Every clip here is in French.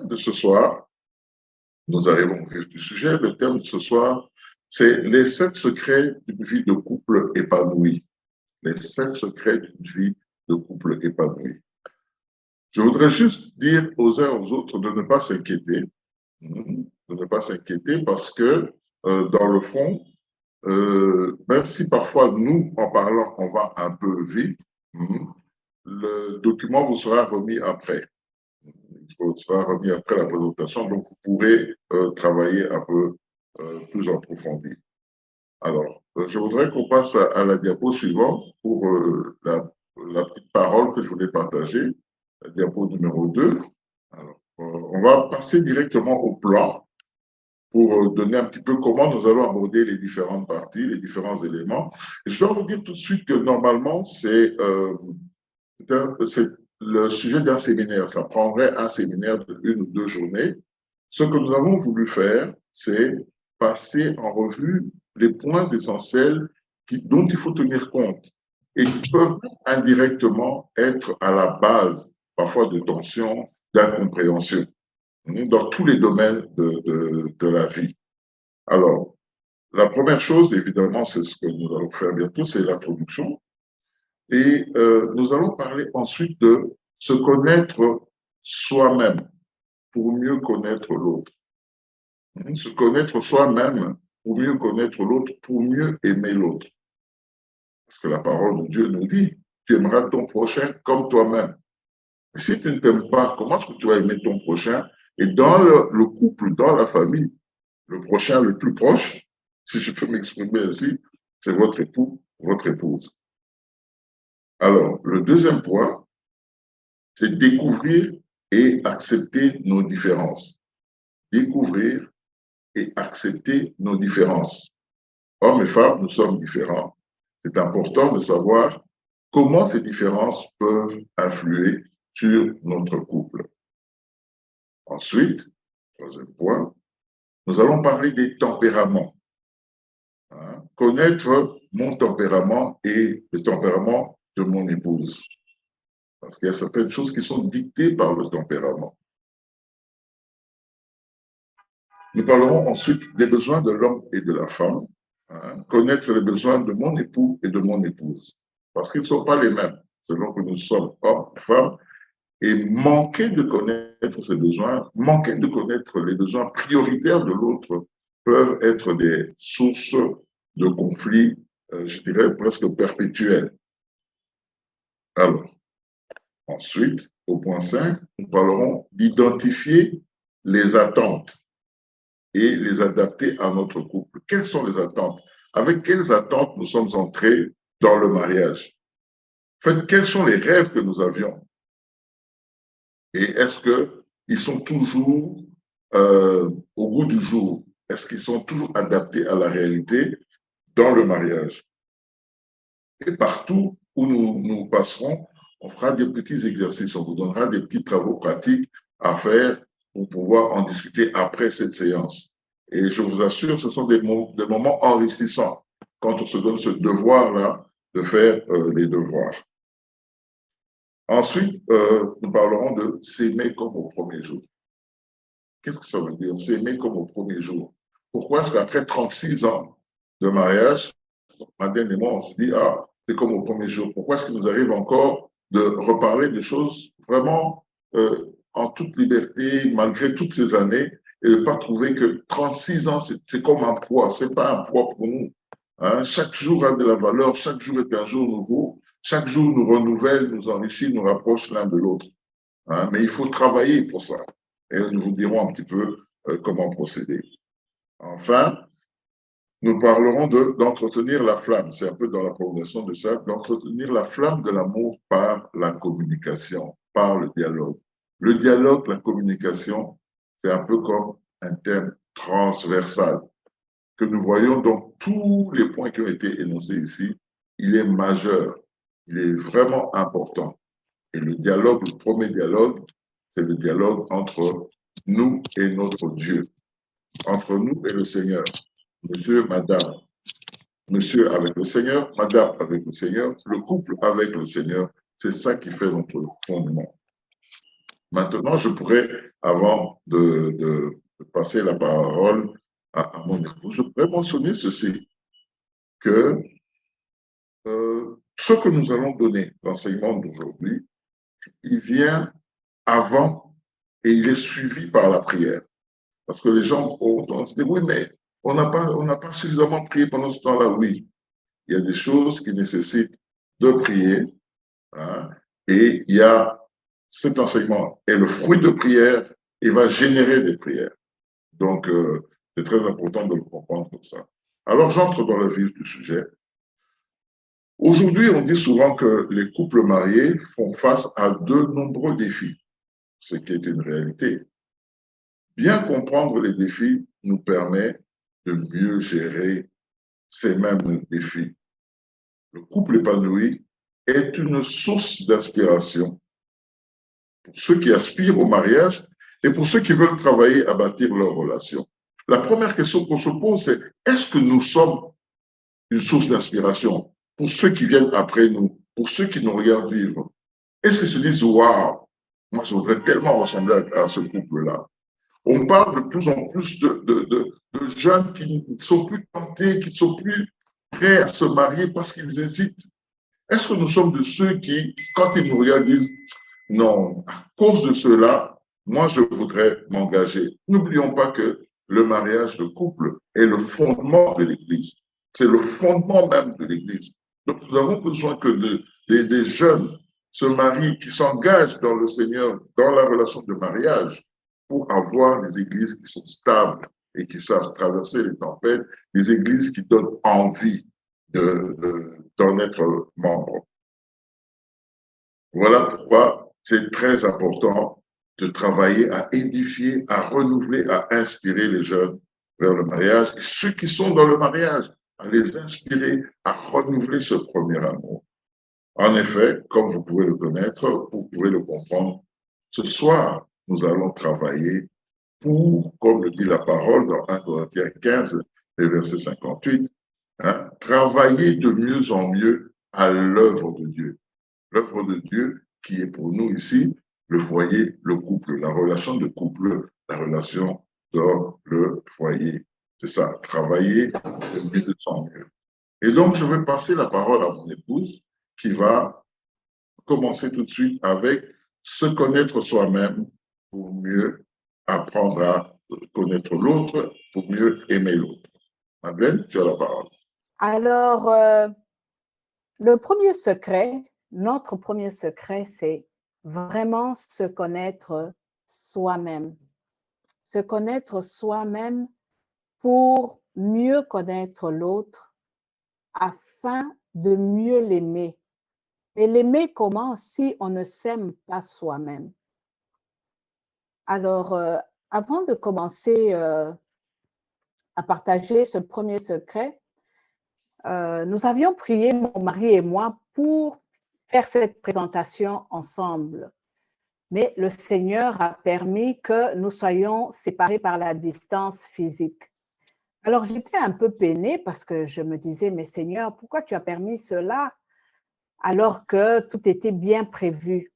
thème de ce soir, nous arrivons au vif du sujet, le thème de ce soir, c'est les 7 secrets d'une vie de couple épanouie. Les 7 secrets d'une vie de couple épanouie. Je voudrais juste dire aux uns et aux autres de ne pas s'inquiéter, de ne pas s'inquiéter parce que dans le fond, même si parfois nous, en parlant, on va un peu vite, le document vous sera remis après. Il vous sera remis après la présentation, donc vous pourrez travailler un peu plus en profondeur. Alors, je voudrais qu'on passe à la diapo suivante pour la petite parole que je voulais partager, la diapo numéro 2. Alors, on va passer directement au plan pour donner un petit peu comment nous allons aborder les différentes parties, les différents éléments. Et je dois vous dire tout de suite que normalement, c'est le sujet d'un séminaire. Ça prendrait un séminaire de 1 ou 2 journées. Ce que nous avons voulu faire, c'est passer en revue les points essentiels dont il faut tenir compte et qui peuvent indirectement être à la base parfois de tensions, d'incompréhension dans tous les domaines de la vie. Alors, la première chose, évidemment, c'est ce que nous allons faire bientôt, c'est l'introduction. Et nous allons parler ensuite de se connaître soi-même pour mieux connaître l'autre. Se connaître soi-même pour mieux connaître l'autre, pour mieux aimer l'autre. Parce que la parole de Dieu nous dit, tu aimeras ton prochain comme toi-même. Si tu ne t'aimes pas, comment est-ce que tu vas aimer ton prochain? Et dans le couple, dans la famille, le prochain le plus proche, si je peux m'exprimer ainsi, c'est votre époux, votre épouse. Alors, le deuxième point, c'est découvrir et accepter nos différences. Découvrir et accepter nos différences. Hommes et femmes, nous sommes différents. C'est important de savoir comment ces différences peuvent influer sur notre couple. Ensuite, troisième point, nous allons parler des tempéraments. Connaître mon tempérament et le tempérament de mon épouse. Parce qu'il y a certaines choses qui sont dictées par le tempérament. Nous parlerons ensuite des besoins de l'homme et de la femme. Connaître les besoins de mon époux et de mon épouse. Parce qu'ils ne sont pas les mêmes, selon que nous sommes hommes, femmes. Et manquer de connaître ces besoins, manquer de connaître les besoins prioritaires de l'autre peuvent être des sources de conflits, je dirais presque perpétuels. Alors, ensuite, au point 5, nous parlerons d'identifier les attentes et les adapter à notre couple. Quelles sont les attentes? Avec quelles attentes nous sommes entrés dans le mariage? En fait, quels sont les rêves que nous avions? Et est-ce qu'ils sont toujours au goût du jour? Est-ce qu'ils sont toujours adaptés à la réalité dans le mariage? Et partout où nous passerons, on fera des petits exercices, on vous donnera des petits travaux pratiques à faire pour pouvoir en discuter après cette séance. Et je vous assure, ce sont des moments enrichissants quand on se donne ce devoir-là de faire les devoirs. Ensuite, nous parlerons de s'aimer comme au premier jour. Qu'est-ce que ça veut dire, s'aimer comme au premier jour? Pourquoi est-ce qu'après 36 ans de mariage, Madeleine et moi, on se dit, ah, c'est comme au premier jour. Pourquoi est-ce qu'il nous arrive encore de reparler des choses vraiment en toute liberté, malgré toutes ces années, et de ne pas trouver que 36 ans, c'est comme un poids, ce n'est pas un poids pour nous. Chaque jour a de la valeur, chaque jour est un jour nouveau, chaque jour nous renouvelle, nous enrichit, nous rapproche l'un de l'autre. Mais il faut travailler pour ça. Et nous vous dirons un petit peu comment procéder. Enfin, nous parlerons d'entretenir la flamme. C'est un peu dans la prolongation de ça, d'entretenir la flamme de l'amour par la communication, par le dialogue. Le dialogue, la communication, c'est un peu comme un thème transversal que nous voyons dans tous les points qui ont été énoncés ici. Il est majeur, il est vraiment important. Et le dialogue, le premier dialogue, c'est le dialogue entre nous et notre Dieu, entre nous et le Seigneur. Monsieur, madame, monsieur avec le Seigneur, madame avec le Seigneur, le couple avec le Seigneur, c'est ça qui fait notre fondement. Maintenant, je pourrais, avant de passer la parole à mon époux, je pourrais mentionner ceci, que ce que nous allons donner, l'enseignement d'aujourd'hui, il vient avant et il est suivi par la prière. Parce que les gens ont tendance à dire, oui, mais on n'a pas suffisamment prié pendant ce temps-là. Oui, il y a des choses qui nécessitent de prier, hein, et il y a cet enseignement est le fruit de prière et va générer des prières. Donc, c'est très important de le comprendre comme ça. Alors, j'entre dans le vif du sujet. Aujourd'hui, on dit souvent que les couples mariés font face à de nombreux défis, ce qui est une réalité. Bien comprendre les défis nous permet de mieux gérer ces mêmes défis. Le couple épanoui est une source d'inspiration pour ceux qui aspirent au mariage et pour ceux qui veulent travailler à bâtir leur relation. La première question qu'on se pose, c'est est-ce que nous sommes une source d'inspiration pour ceux qui viennent après nous, pour ceux qui nous regardent vivre? Est-ce qu'ils se disent, waouh, moi je voudrais tellement ressembler à ce couple-là? On parle de plus en plus de jeunes qui ne sont plus tentés, qui ne sont plus prêts à se marier parce qu'ils hésitent. Est-ce que nous sommes de ceux qui, quand ils nous regardent, disent non, à cause de cela, moi je voudrais m'engager. N'oublions pas que le mariage de couple est le fondement de l'Église. C'est le fondement même de l'Église. Donc nous avons besoin que des jeunes se marient, qui s'engagent dans le Seigneur, dans la relation de mariage, pour avoir des églises qui sont stables et qui savent traverser les tempêtes, des églises qui donnent envie d'en être membre. Voilà pourquoi c'est très important de travailler à édifier, à renouveler, à inspirer les jeunes vers le mariage, et ceux qui sont dans le mariage, à les inspirer, à renouveler ce premier amour. En effet, comme vous pouvez le connaître, vous pouvez le comprendre, ce soir, nous allons travailler pour, comme le dit la parole dans 1 Corinthiens 15, et verset 58, hein, travailler de mieux en mieux à l'œuvre de Dieu. L'œuvre de Dieu qui est pour nous ici le foyer, le couple, la relation de couple, la relation dans le foyer. C'est ça, travailler de mieux en mieux. Et donc, je vais passer la parole à mon épouse qui va commencer tout de suite avec se connaître soi-même pour mieux apprendre à connaître l'autre, pour mieux aimer l'autre. Madeleine, tu as la parole. Alors, le premier secret, notre premier secret, c'est vraiment se connaître soi-même. Se connaître soi-même pour mieux connaître l'autre afin de mieux l'aimer. Mais l'aimer comment si on ne s'aime pas soi-même? Alors, avant de commencer à partager ce premier secret, nous avions prié, mon mari et moi, pour faire cette présentation ensemble. Mais le Seigneur a permis que nous soyons séparés par la distance physique. Alors, j'étais un peu peinée parce que je me disais, mais Seigneur, pourquoi tu as permis cela alors que tout était bien prévu?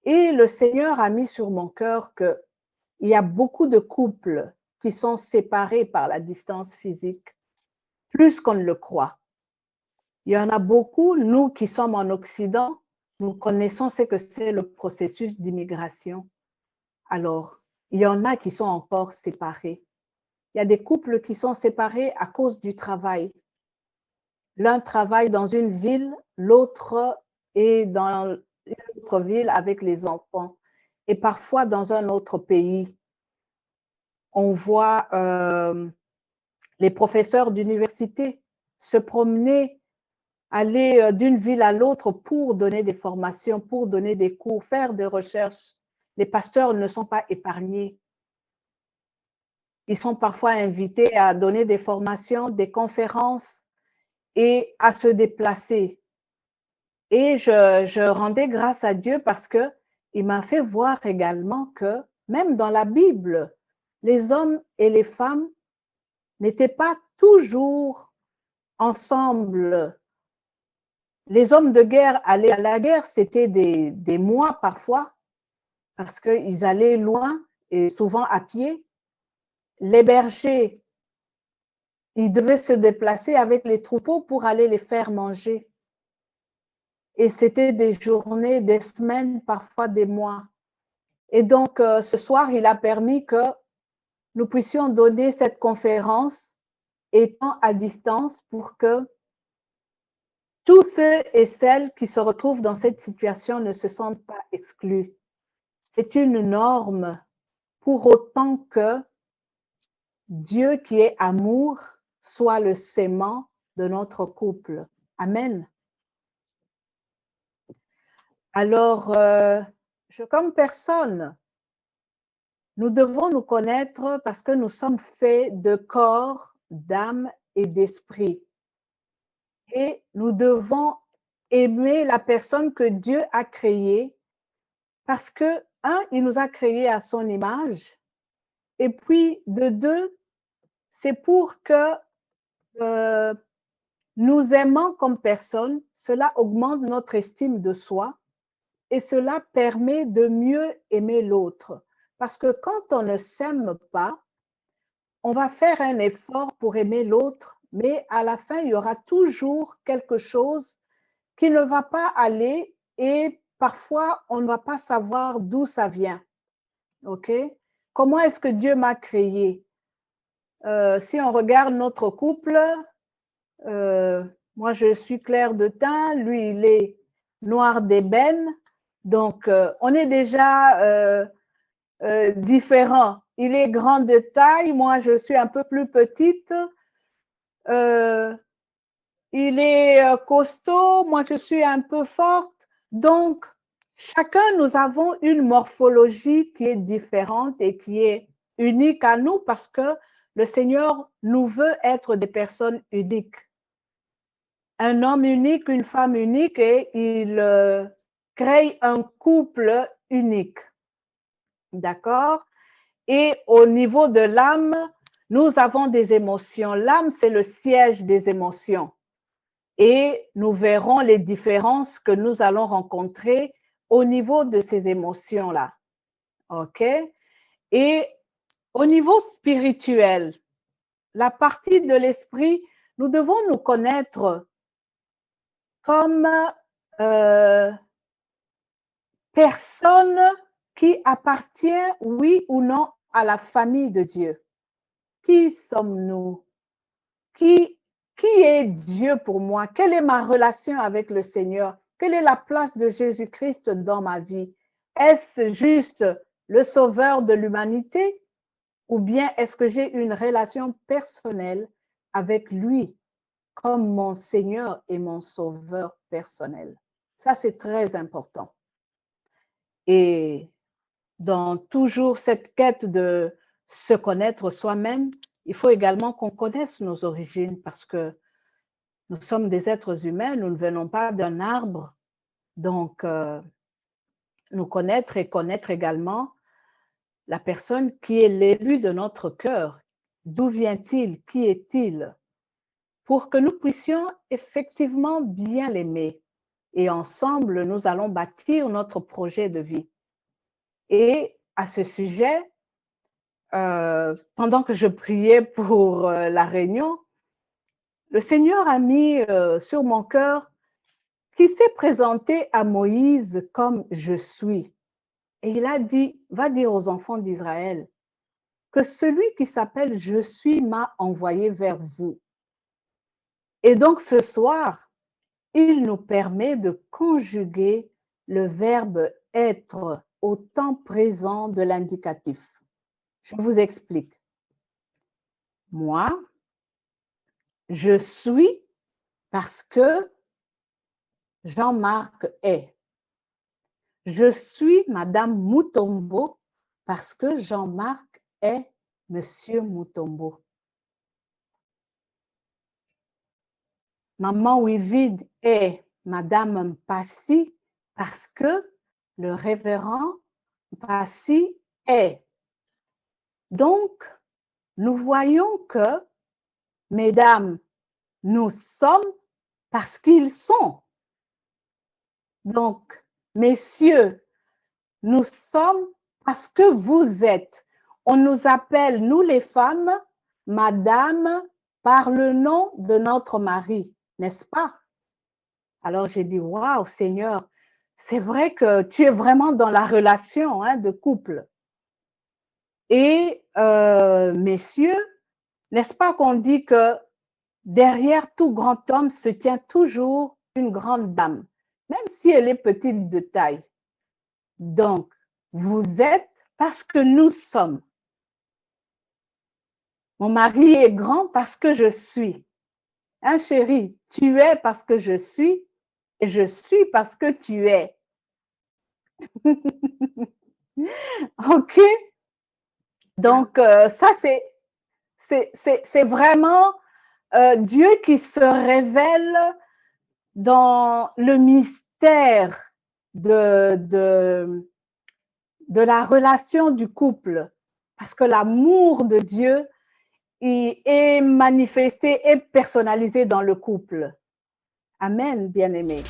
Et le Seigneur a mis sur mon cœur qu'il y a beaucoup de couples qui sont séparés par la distance physique, plus qu'on ne le croit. Il y en a beaucoup, nous qui sommes en Occident, nous connaissons ce que c'est le processus d'immigration. Alors, il y en a qui sont encore séparés. Il y a des couples qui sont séparés à cause du travail. L'un travaille dans une ville, l'autre est dans une autre ville avec les enfants et parfois dans un autre pays. On voit les professeurs d'université se promener, aller d'une ville à l'autre pour donner des formations, pour donner des cours, faire des recherches. Les pasteurs ne sont pas épargnés. Ils sont parfois invités à donner des formations, des conférences et à se déplacer. Et je rendais grâce à Dieu parce qu'il m'a fait voir également que même dans la Bible, les hommes et les femmes n'étaient pas toujours ensemble. Les hommes de guerre allaient à la guerre, c'était des mois parfois, parce qu'ils allaient loin et souvent à pied. Les bergers, ils devaient se déplacer avec les troupeaux pour aller les faire manger. Et c'était des journées, des semaines, parfois des mois. Et donc, ce soir, il a permis que nous puissions donner cette conférence étant à distance pour que tous ceux et celles qui se retrouvent dans cette situation ne se sentent pas exclus. C'est une norme pour autant que Dieu qui est amour soit le sément de notre couple. Amen. Alors, comme personne, nous devons nous connaître parce que nous sommes faits de corps, d'âme et d'esprit. Et nous devons aimer la personne que Dieu a créée parce que, un, il nous a créés à son image. Et puis, de deux, c'est pour que nous aimons comme personne, cela augmente notre estime de soi et cela permet de mieux aimer l'autre. Parce que quand on ne s'aime pas, on va faire un effort pour aimer l'autre, mais à la fin, il y aura toujours quelque chose qui ne va pas aller et parfois, on ne va pas savoir d'où ça vient. OK? Comment est-ce que Dieu m'a créé? Si on regarde notre couple, moi, je suis clair de teint, lui, il est noir d'ébène. Donc, on est déjà différents. Il est grand de taille, moi, je suis un peu plus petite. Il est costaud, moi, je suis un peu forte. Donc, chacun, nous avons une morphologie qui est différente et qui est unique à nous parce que le Seigneur nous veut être des personnes uniques. Un homme unique, une femme unique et il crée un couple unique. D'accord? Et au niveau de l'âme, nous avons des émotions. L'âme, c'est le siège des émotions. Et nous verrons les différences que nous allons rencontrer au niveau de ces émotions-là. OK? Et au niveau spirituel, la partie de l'esprit, nous devons nous connaître comme personne qui appartient, oui ou non, à la famille de Dieu. Qui sommes-nous? Qui est Dieu pour moi? Quelle est ma relation avec le Seigneur? Quelle est la place de Jésus-Christ dans ma vie? Est-ce juste le sauveur de l'humanité? Ou bien est-ce que j'ai une relation personnelle avec lui comme mon Seigneur et mon sauveur personnel? Ça, c'est très important. Et dans toujours cette quête de se connaître soi-même, il faut également qu'on connaisse nos origines parce que nous sommes des êtres humains, nous ne venons pas d'un arbre. Donc, nous connaître et connaître également la personne qui est l'élu de notre cœur. D'où vient-il? Qui est-il? Pour que nous puissions effectivement bien l'aimer. Et ensemble, nous allons bâtir notre projet de vie. Et à ce sujet, pendant que je priais pour la réunion, le Seigneur a mis sur mon cœur qui s'est présenté à Moïse comme je suis. Et il a dit, va dire aux enfants d'Israël que celui qui s'appelle je suis m'a envoyé vers vous. Et donc ce soir, il nous permet de conjuguer le verbe être au temps présent de l'indicatif. Je vous explique. Moi, je suis parce que Jean-Marc est. Je suis Madame Mutombo parce que Jean-Marc est Monsieur Mutombo. Maman Wivide est Madame Mpassi parce que le révérend Mpassi est. Donc, nous voyons que, mesdames, nous sommes parce qu'ils sont. Donc, messieurs, nous sommes parce que vous êtes. On nous appelle, nous les femmes, madame, par le nom de notre mari, n'est-ce pas? Alors j'ai dit, waouh, Seigneur, c'est vrai que tu es vraiment dans la relation de couple. Et messieurs, n'est-ce pas qu'on dit que derrière tout grand homme se tient toujours une grande dame, même si elle est petite de taille. Donc, vous êtes parce que nous sommes. Mon mari est grand parce que je suis. Hein, chérie, tu es parce que je suis et je suis parce que tu es. OK? Donc, ça, c'est vraiment Dieu qui se révèle dans le mystère de la relation du couple. Parce que l'amour de Dieu est manifesté et personnalisé dans le couple. Amen, bien-aimés.